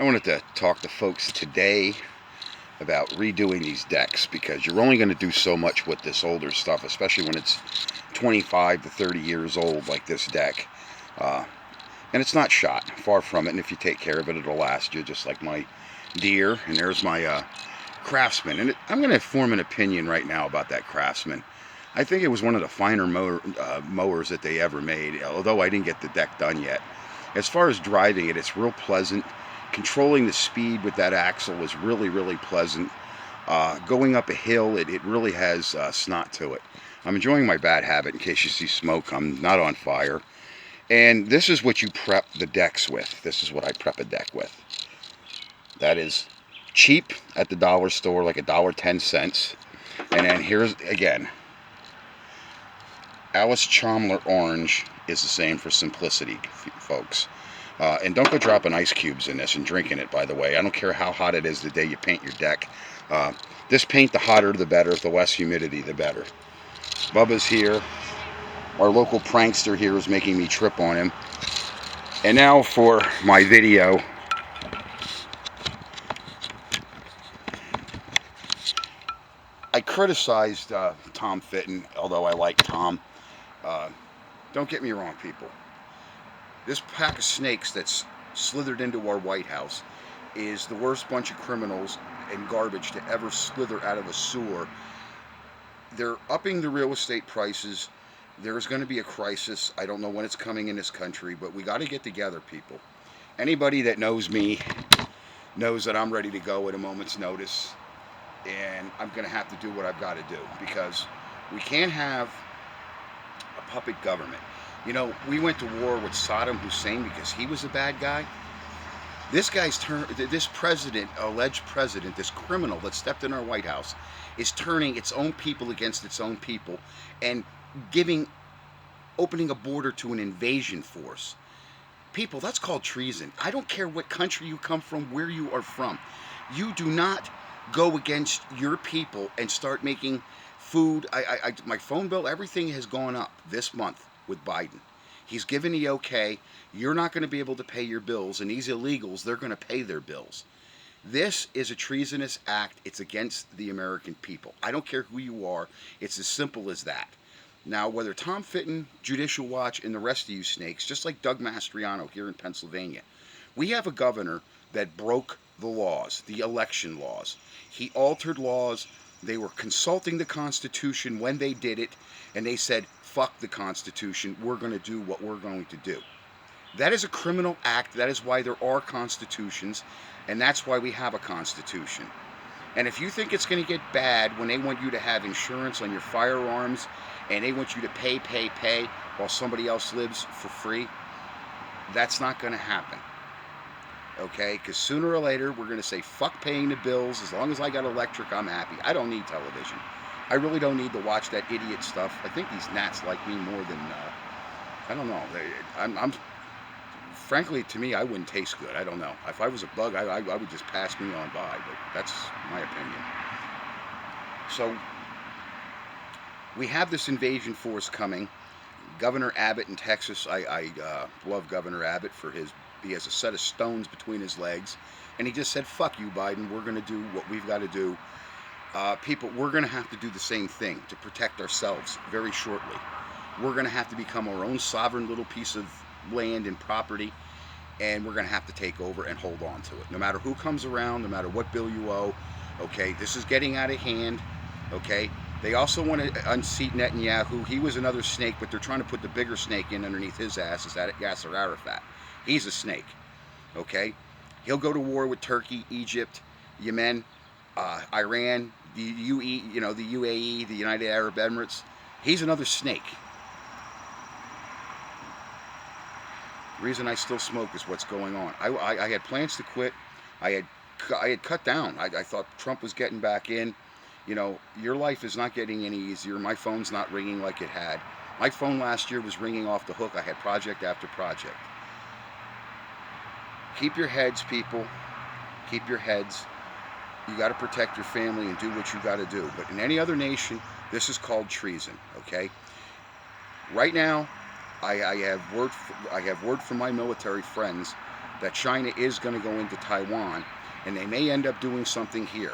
I wanted to talk to folks today about redoing these decks because you're only going to do so much with this older stuff, especially when it's 25 to 30 years old like this deck. And it's not shot, far from it, and if you take care of it, it'll last you, just like my deer. And there's my Craftsman. And I'm going to form an opinion right now about that Craftsman. I think it was one of the finer mowers that they ever made, although I didn't get the deck done yet. As far as driving it, it's real pleasant. Controlling the speed with that axle was really, really pleasant. Going up a hill, it really has snot to it. I'm enjoying my bad habit. In case you see smoke, I'm not on fire. And this is what you prep the decks with. This is what I prep a deck with. That is cheap at the dollar store, like $1.10. And then here's, again, Alice Chalmers Orange is the same for simplicity, folks. And don't go dropping ice cubes in this and drinking it, by the way. I don't care how hot it is the day you paint your deck. This paint, the hotter the better, the less humidity the better. Bubba's here. Our local prankster here is making me trip on him. And now for my video. I criticized Tom Fitton, although I like Tom. Don't get me wrong, people. This pack of snakes that's slithered into our White House is the worst bunch of criminals and garbage to ever slither out of a sewer. They're upping the real estate prices. There's going to be a crisis. I don't know when it's coming in this country, but we got to get together, people. Anybody that knows me knows that I'm ready to go at a moment's notice, and I'm going to have to do what I've got to do, because we can't have a puppet government. You know, we went to war with Saddam Hussein because he was a bad guy. This guy's this president, alleged president, this criminal that stepped in our White House, is turning its own people against its own people and opening a border to an invasion force. People, that's called treason. I don't care what country you come from, where you are from. You do not go against your people and start making food. My phone bill, everything has gone up this month with Biden. He's given the okay. You're not going to be able to pay your bills, and these illegals, they're going to pay their bills. This is a treasonous act. It's against the American people. I don't care who you are. It's as simple as that. Now, whether Tom Fitton, Judicial Watch, and the rest of you snakes, just like Doug Mastriano here in Pennsylvania, we have a governor that broke the laws, the election laws. He altered laws. They were consulting the Constitution when they did it, and they said, fuck the Constitution, we're going to do what we're going to do. That is a criminal act. That is why there are constitutions, and that's why we have a constitution. And if you think it's going to get bad when they want you to have insurance on your firearms and they want you to pay while somebody else lives for free, that's not going to happen. Okay? Because sooner or later, we're going to say, fuck paying the bills. As long as I got electric, I'm happy. I don't need television. I really don't need to watch that idiot stuff. I think these gnats like me more than, I don't know. Frankly, to me, I wouldn't taste good. I don't know. If I was a bug, I would just pass me on by, but that's my opinion. So, we have this invasion force coming. Governor Abbott in Texas, I love Governor Abbott for he has a set of stones between his legs, and he just said, fuck you, Biden, we're going to do what we've got to do. People, we're going to have to do the same thing to protect ourselves very shortly. We're going to have to become our own sovereign little piece of land and property, and we're going to have to take over and hold on to it. No matter who comes around, no matter what bill you owe, okay, this is getting out of hand, okay? They also want to unseat Netanyahu. He was another snake, but they're trying to put the bigger snake in underneath his ass, is that Yasser Arafat. He's a snake, okay? He'll go to war with Turkey, Egypt, Yemen, Iran, the UAE, the United Arab Emirates. He's another snake. The reason I still smoke is what's going on. I had plans to quit. I had cut down. I thought Trump was getting back in. You know, your life is not getting any easier. My phone's not ringing like it had. My phone last year was ringing off the hook. I had project after project. Keep your heads, people. Keep your heads. You got to protect your family and do what you got to do. But in any other nation, this is called treason, okay? Right now, I have word from my military friends that China is going to go into Taiwan, and they may end up doing something here.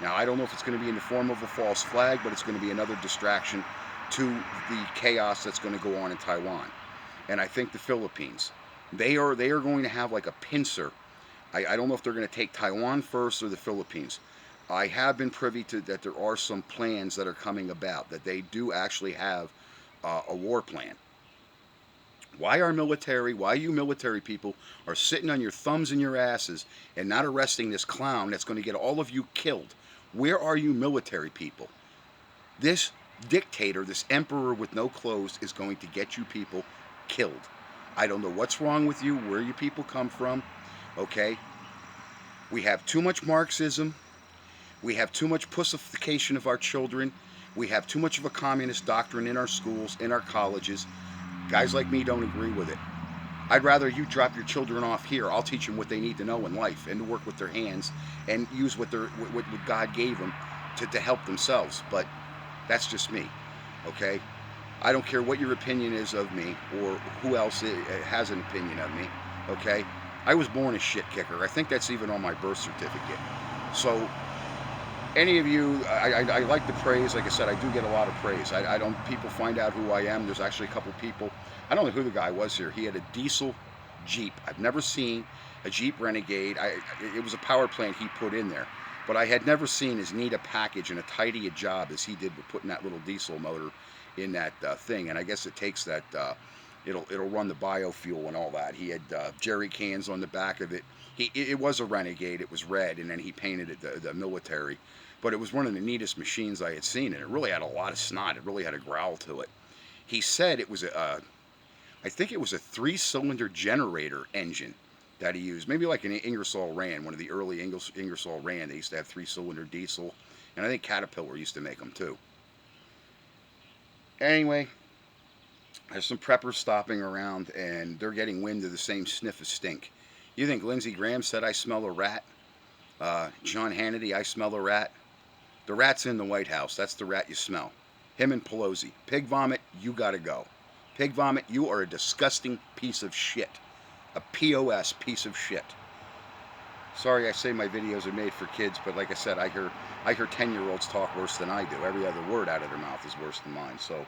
Now, I don't know if it's going to be in the form of a false flag, but it's going to be another distraction to the chaos that's going to go on in Taiwan. And I think the Philippines, they are going to have like a pincer. I don't know if they're going to take Taiwan first or the Philippines. I have been privy to that there are some plans that are coming about, that they do actually have a war plan. Why our military, why you military people are sitting on your thumbs and your asses and not arresting this clown that's going to get all of you killed? Where are you military people? This dictator, this emperor with no clothes, is going to get you people killed. I don't know what's wrong with you, where you people come from, okay? We have too much Marxism. We have too much pussification of our children. We have too much of a communist doctrine in our schools, in our colleges. Guys like me don't agree with it. I'd rather you drop your children off here. I'll teach them what they need to know in life and to work with their hands and use what God gave them to help themselves. But that's just me, okay? I don't care what your opinion is of me or who else has an opinion of me, okay? I was born a shit kicker. I think that's even on my birth certificate. So any of you, I like the praise. Like I said, I do get a lot of praise. I don't, people find out who I am. There's actually a couple people, I don't know who the guy was here. He had a diesel Jeep. I've never seen a Jeep Renegade. It was a power plant he put in there. But I had never seen as neat a package and a tidy a job as he did with putting that little diesel motor in that thing. And I guess it takes that, it'll run the biofuel and all that. He had jerry cans on the back of it. It was a Renegade. It was red, and then he painted it the military. But it was one of the neatest machines I had seen, and it really had a lot of snot. It really had a growl to it. He said it was I think it was a 3-cylinder generator engine that he used. Maybe like an Ingersoll Rand, one of the early Ingersoll Rand. They used to have 3-cylinder diesel, and I think Caterpillar used to make them too. Anyway, there's some preppers stopping around, and they're getting wind of the same sniff of stink. You think Lindsey Graham said I smell a rat? John Hannity, I smell a rat? The rat's in the White House. That's the rat you smell. Him and Pelosi. Pig vomit, you gotta go. Pig vomit, you are a disgusting piece of shit. A POS piece of shit. Sorry, I say my videos are made for kids, but like I said, I hear 10-year-olds talk worse than I do. Every other word out of their mouth is worse than mine. So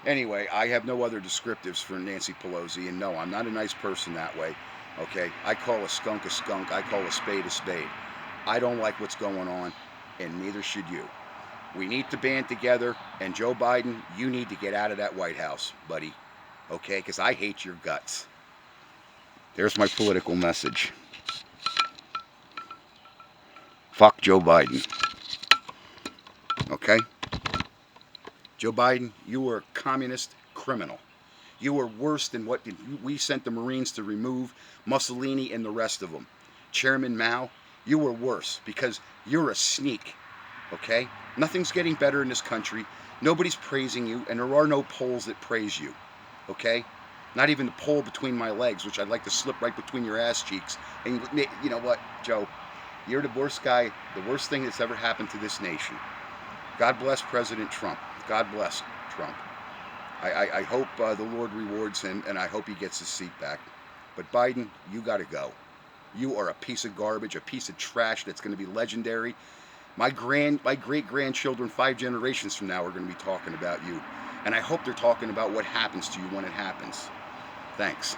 anyway, I have no other descriptives for Nancy Pelosi, and no, I'm not a nice person that way. Okay, I call a skunk a skunk. I call a spade a spade. I don't like what's going on, and neither should you. We need to band together, and Joe Biden, you need to get out of that White House, buddy. Okay, because I hate your guts. There's my political message. Fuck Joe Biden. Okay? Joe Biden, you are a communist criminal. You are worse than what we sent the Marines to remove Mussolini and the rest of them. Chairman Mao, you were worse because you're a sneak. Okay? Nothing's getting better in this country. Nobody's praising you, and there are no polls that praise you. Okay? Not even the pole between my legs, which I'd like to slip right between your ass cheeks. And you know what, Joe? You're the worst guy, the worst thing that's ever happened to this nation. God bless President Trump. God bless Trump. I hope the Lord rewards him, and I hope he gets his seat back. But Biden, you got to go. You are a piece of garbage, a piece of trash that's going to be legendary. My great-grandchildren 5 generations from now are going to be talking about you. And I hope they're talking about what happens to you when it happens. Thanks.